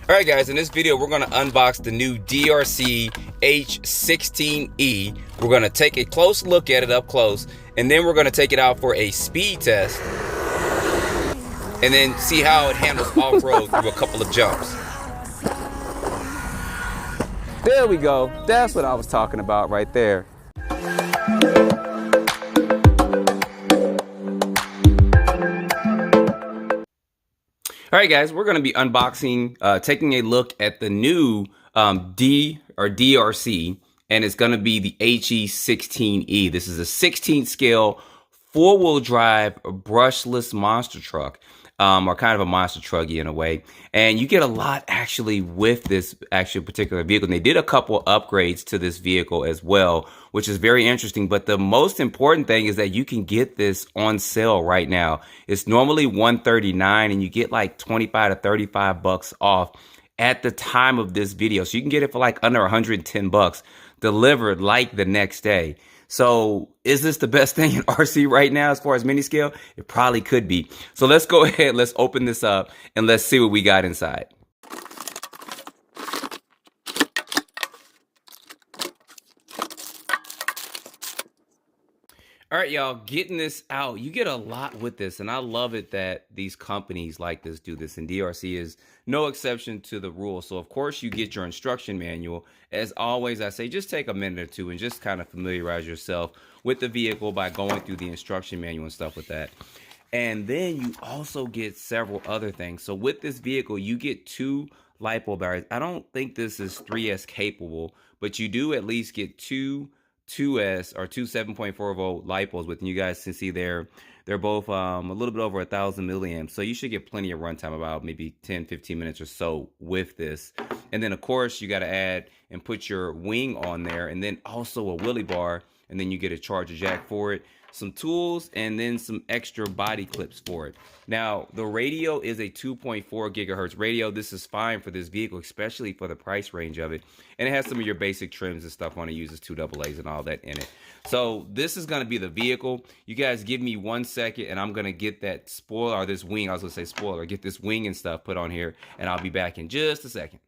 Alright guys, in this video we're going to unbox the new DEERC H16E. We're going to take a close look at it up close, and then we're going to take it out for a speed test, and then see how it handles off-road through a couple of jumps. There we go. That's what I was talking about right there. All right, guys, we're going to be unboxing, taking a look at the new DEERC, and it's going to be the HE16E. This is a 16th scale, four-wheel drive, brushless monster truck, or kind of a monster truggy in a way. And you get a lot actually with this actual particular vehicle. And they did a couple upgrades to this vehicle as well, which is very interesting. But the most important thing is that you can get this on sale right now. It's normally $139, and you get like 25 to 35 bucks off at the time of this video. So you can get it for like under 110 bucks delivered like the next day. So is this the best thing in RC right now as far as mini scale? It probably could be. So let's go ahead, let's open this up, and let's see what we got inside. All right, y'all, getting this out. You get a lot with this, and I love it that these companies like this do this, and DEERC is no exception to the rule. So, of course, you get your instruction manual. As always, I say just take a minute or two and just kind of familiarize yourself with the vehicle by going through the instruction manual and stuff with that. And then you also get several other things. So with this vehicle, you get 2 LiPo batteries. I don't think this is 3S capable, but you do at least get two 2S or two 7.4 volt LiPos with, and you guys can see they're both a little bit over 1,000 milliamps, so you should get plenty of runtime, about maybe 10-15 minutes or so with this. And then of course you got to add and put your wing on there, and then also a wheelie bar, and then you get a charger jack for it, some tools, and then some extra body clips for it. Now the radio is a 2.4 gigahertz radio. This is fine for this vehicle, especially for the price range of it, and it has some of your basic trims and stuff on it. Uses 2 AA's and all that in it. So this is going to be the vehicle. You guys give me 1 second, and I'm going to get that spoiler, or this wing, I was going to say spoiler, get this wing and stuff put on here, and I'll be back in just a second.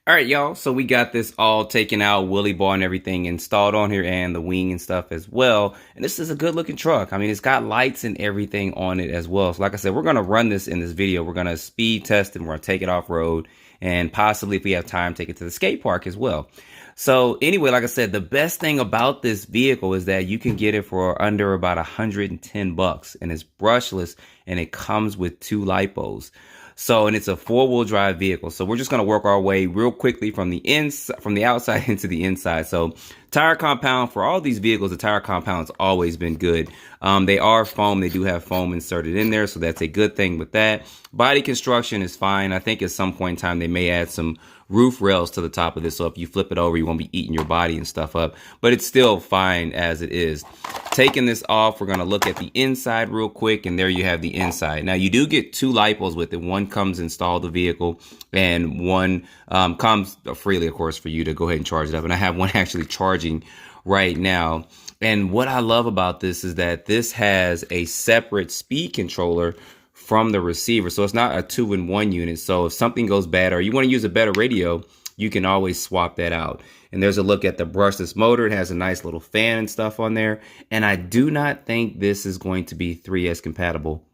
All right, y'all, so we got this all taken out, wheelie bar and everything installed on here, and the wing and stuff as well. And this is a good looking truck. I mean, it's got lights and everything on it as well. So like I said, we're going to run this in this video. We're going to speed test it, and we're going to take it off road, and possibly, if we have time, take it to the skate park as well. So anyway, like I said, the best thing about this vehicle is that you can get it for under about 110 bucks, and it's brushless, and it comes with 2 LiPos. So, and it's a 4-wheel drive vehicle. So we're just going to work our way real quickly from the inside, from the outside into the inside. So tire compound for all these vehicles, the tire compound's always been good. They are foam. They do have foam inserted in there, so that's a good thing with that. Body construction is fine. I think at some point in time they may add some roof rails to the top of this, so if you flip it over, you won't be eating your body and stuff up, but it's still fine as it is. Taking this off, we're going to look at the inside real quick, and there you have the inside. Now you do get 2 LiPos with it. One comes installed the vehicle, and one comes freely, of course, for you to go ahead and charge it up, and I have one actually charging right now. And what I love about this is that this has a separate speed controller from the receiver, so it's not a 2-in-1 unit. So if something goes bad, or you want to use a better radio, you can always swap that out. And there's a look at the brushless motor. It has a nice little fan and stuff on there, and I do not think this is going to be 3S compatible.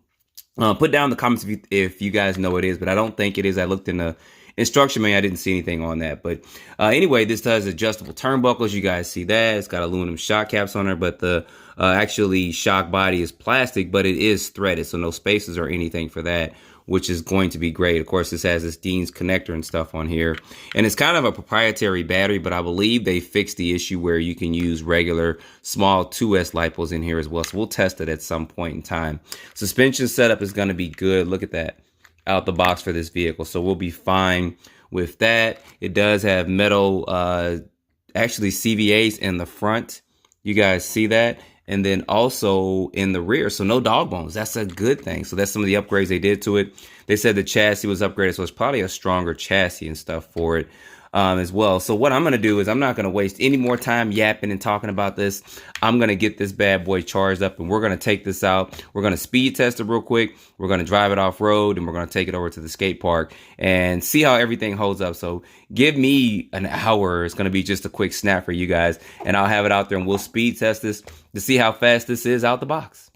Put down in the comments if you guys know it is, but I don't think it is. I looked in the instruction manual, I didn't see anything on that. But anyway, this does adjustable turnbuckles. You guys see that. It's got aluminum shock caps on there, but the actually shock body is plastic, but it is threaded, so no spaces or anything for that, which is going to be great. Of course, this has this Dean's connector and stuff on here, and it's kind of a proprietary battery, but I believe they fixed the issue where you can use regular small 2S LiPos in here as well, so we'll test it at some point in time. Suspension setup is going to be good. Look at that out the box for this vehicle, so we'll be fine with that. It does have metal actually CVAs in the front, you guys see that, and then also in the rear, so no dog bones. That's a good thing. So that's some of the upgrades they did to it. They said the chassis was upgraded, so it's probably a stronger chassis and stuff for it. as well. So what I'm going to do is I'm not going to waste any more time yapping and talking about this. I'm going to get this bad boy charged up and we're going to take this out. We're going to speed test it real quick. We're going to drive it off road and we're going to take it over to the skate park and see how everything holds up. So give me an hour. It's going to be just a quick snap for you guys and I'll have it out there and we'll speed test this to see how fast this is out the box.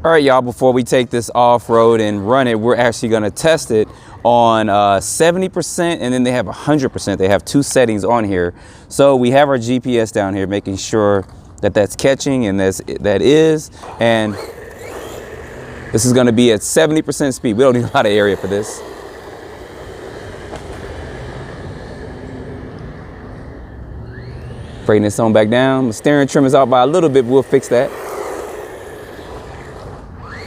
All right, y'all, before we take this off-road and run it, we're actually going to test it on 70% and then they have 100%. They have two settings on here. So we have our GPS down here making sure that that's catching and that is. And this is going to be at 70% speed. We don't need a lot of area for this. Bring this on back down. The steering trim is out by a little bit, but we'll fix that.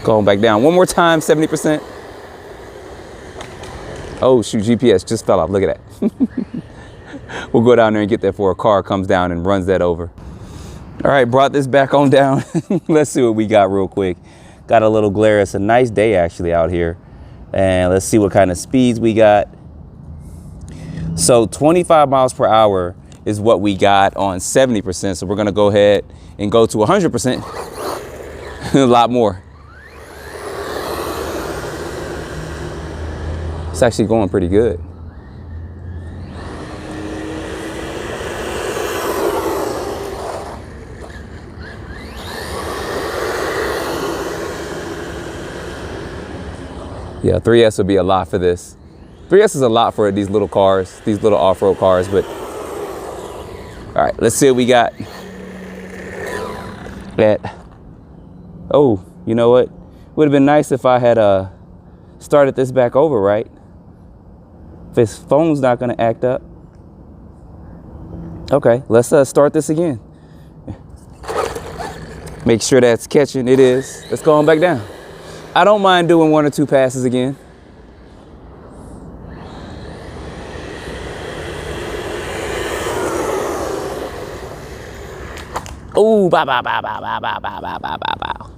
Going back down one more time, 70%. Oh shoot, GPS just fell off, look at that. We'll go down there and get that before a car comes down and runs that over. All right, brought this back on down. Let's see what we got real quick. Got a little glare. It's a nice day actually out here. And let's see what kind of speeds we got. So 25 miles per hour is what we got on 70%. So we're gonna go ahead and go to 100%. A lot more. It's actually going pretty good. Yeah, 3S would be a lot for this. 3S is a lot for these little cars, these little off-road cars, but all right, let's see what we got. Oh, you know what? Would have been nice if I had started this back over, right? If his phone's not gonna act up. Okay, let's start this again. Make sure that's catching. It is. Let's go on back down. I don't mind doing 1 or 2 passes again. Oh, bow, bow, bow, bow, bow, bow, bow, bow, bow, bow.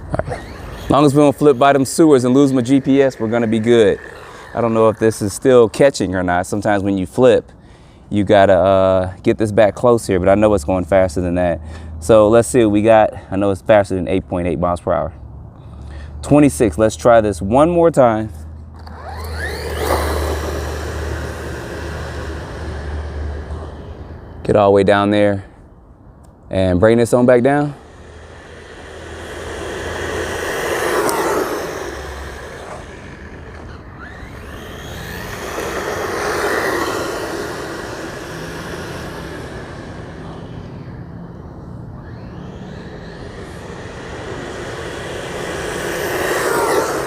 All right. As long as we don't flip by them sewers and lose my GPS, we're gonna be good. I don't know if this is still catching or not. Sometimes when you flip, you gotta get this back close here, but I know it's going faster than that. So let's see what we got. I know it's faster than 8.8 miles per hour. 26, let's try this one more time. Get all the way down there and bring this on back down.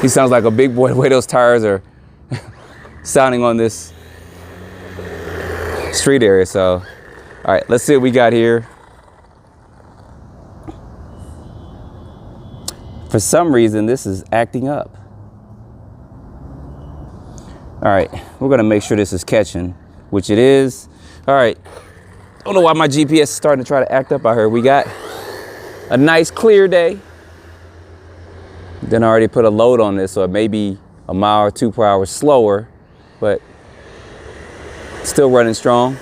He sounds like a big boy the way those tires are sounding on this street area. So, all right, let's see what we got here. For some reason, this is acting up. All right, we're gonna make sure this is catching, which it is. All right, I don't know why my GPS is starting to try to act up out here. We got a nice clear day. Then I already put a load on this, so it may be a mile or 2 per hour slower, but still running strong.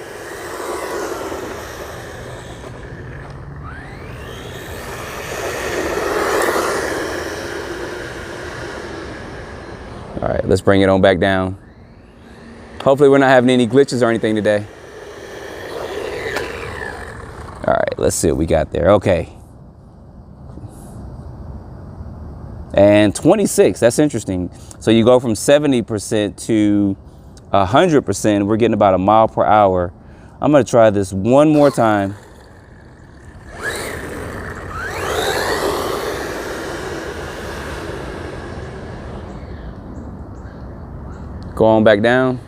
All right, let's bring it on back down. Hopefully we're not having any glitches or anything today. All right, let's see what we got there. Okay. And 26, that's interesting. So you go from 70% to 100%, we're getting about a mile per hour. I'm gonna try this one more time. Go on back down.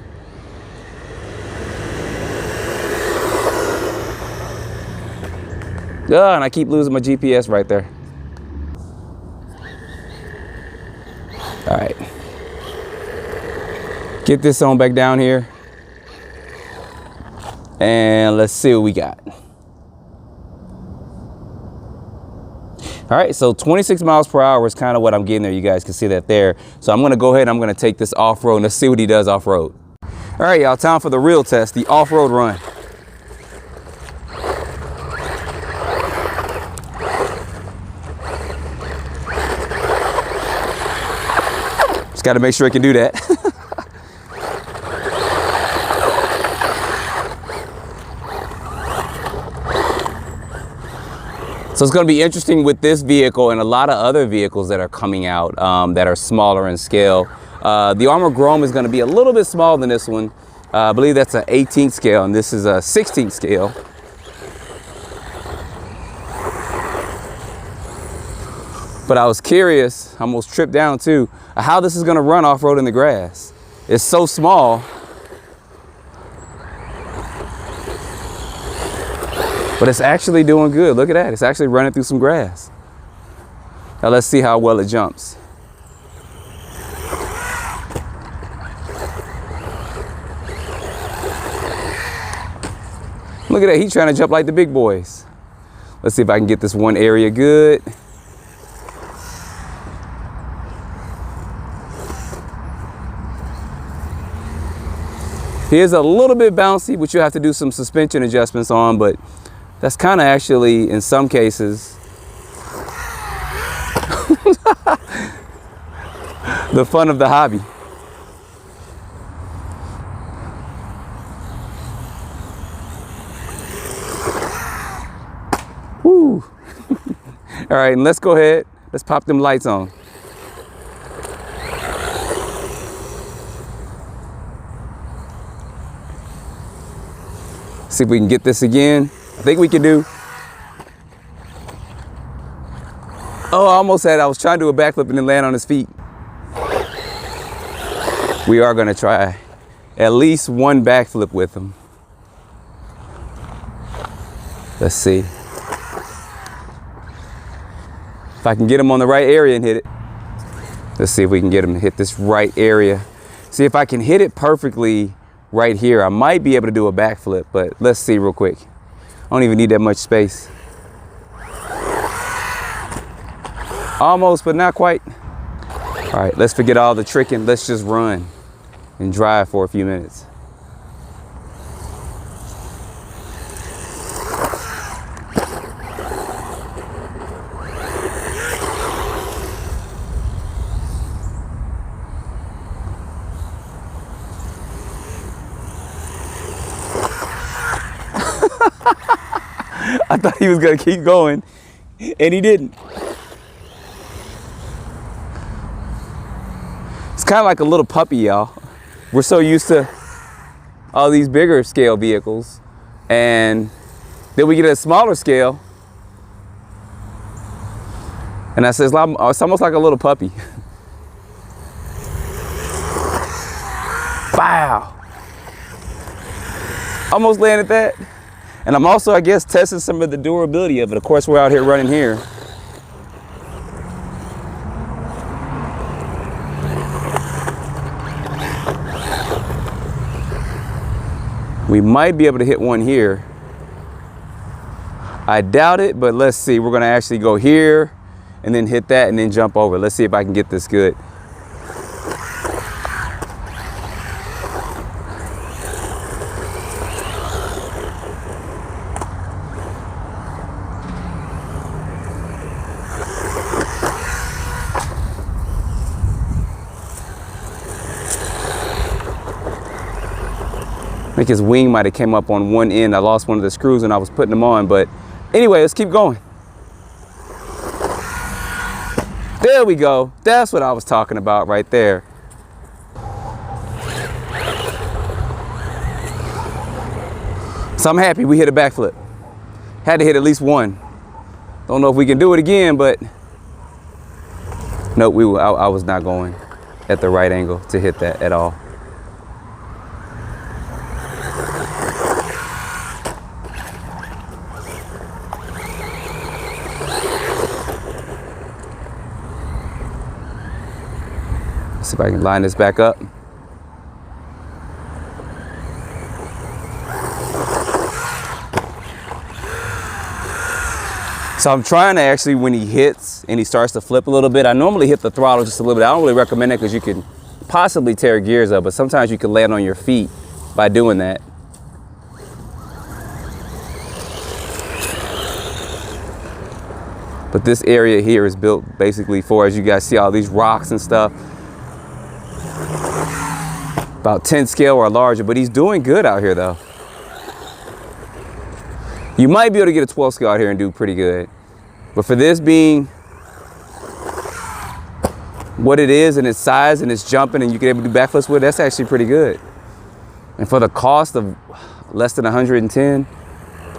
Oh, and I keep losing my GPS right there. All right, get this on back down here and let's see what we got. All right, so 26 miles per hour is kind of what I'm getting there. You guys can see that there. So I'm gonna go ahead and I'm gonna take this off-road and let's see what he does off-road. All right, y'all, time for the real test, the off-road run. Just got to make sure it can do that. So it's going to be interesting with this vehicle and a lot of other vehicles that are coming out that are smaller in scale. The Armored Chrome is going to be a little bit smaller than this one. I believe that's an 18th scale and this is a 16th scale. But I was curious, I almost tripped down too, how this is going to run off-road in the grass. It's so small. But it's actually doing good. Look at that. It's actually running through some grass. Now let's see how well it jumps. Look at that. He's trying to jump like the big boys. Let's see if I can get this one area good. Here's a little bit bouncy, which you have to do some suspension adjustments on, but that's kind of actually, in some cases, the fun of the hobby. Woo. All right, and let's go ahead. Let's pop them lights on. See if we can get this again. I think we can do. Oh, I almost had, I was trying to do a backflip and then land on his feet. We are gonna try at least one backflip with him. Let's see. If I can get him on the right area and hit it. Let's see if we can get him to hit this right area. See if I can hit it perfectly right here. I might be able to do a backflip, but let's see real quick. I don't even need that much space. Almost, but not quite. All right, let's forget all the tricking. Let's just run and drive for a few minutes. I thought he was gonna keep going, and he didn't. It's kind of like a little puppy, y'all. We're so used to all these bigger scale vehicles, and then we get a smaller scale, and I says it's almost like a little puppy. Wow! Almost landed that. And I'm also, I guess, testing some of the durability of it. Of course, we're out here running here. We might be able to hit one here. I doubt it, but let's see. We're gonna actually go here and then hit that and then jump over. Let's see if I can get this good. I think his wing might have came up on one end. I lost one of the screws when I was putting them on, but anyway, let's keep going. There we go. That's what I was talking about right there. So I'm happy we hit a backflip. Had to hit at least one. Don't know if we can do it again, but nope, I was not going at the right angle to hit that at all. See if I can line this back up. So I'm trying to actually, when he hits and he starts to flip a little bit, I normally hit the throttle just a little bit. I don't really recommend it because you can possibly tear gears up, but sometimes you can land on your feet by doing that. But this area here is built basically for, as you guys see, all these rocks and stuff. About 10 scale or larger, but he's doing good out here though. You might be able to get a 12 scale out here and do pretty good. But for this being what it is and its size and its jumping and you can able to do backflips with, that's actually pretty good. And for the cost of less than 110,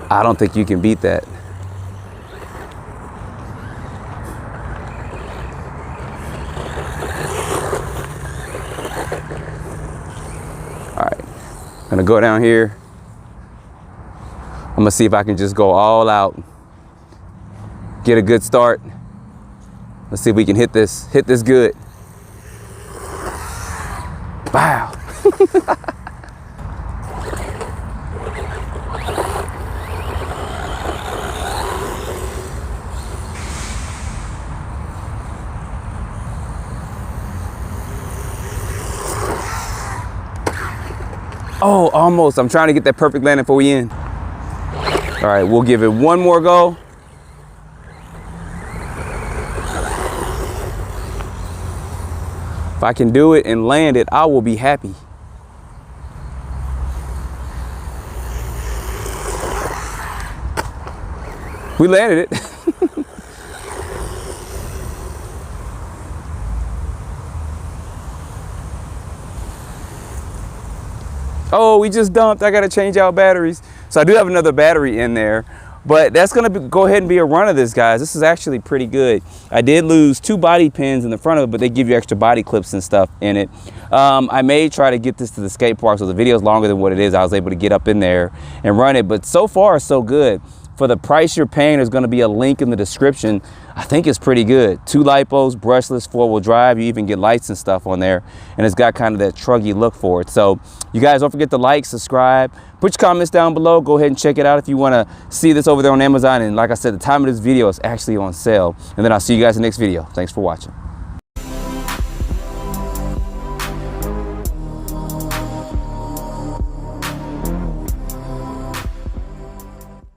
I don't think you can beat that. All right, I'm gonna go down here. I'm gonna see if I can just go all out, get a good start. Let's see if we can hit this good. Wow. Oh, almost. I'm trying to get that perfect landing before we end. All right, we'll give it one more go. If I can do it and land it, I will be happy. We landed it. Oh, we just dumped. I got to change out batteries. So I do have another battery in there, but that's going to go ahead and be a run of this, guys. This is actually pretty good. I did lose 2 body pins in the front of it, but they give you extra body clips and stuff in it. I may try to get this to the skate park, so the video is longer than what it is. I was able to get up in there and run it, but so far so good. For the price you're paying, there's going to be a link in the description. I think it's pretty good. 2 lipos, brushless, 4-wheel drive. You even get lights and stuff on there, and it's got kind of that truggy look for it. So you guys don't forget to like, subscribe, put your comments down below. Go ahead and check it out if you want to see this over there on Amazon. And like I said, the time of this video is actually on sale. And then I'll see you guys in the next video. Thanks for watching.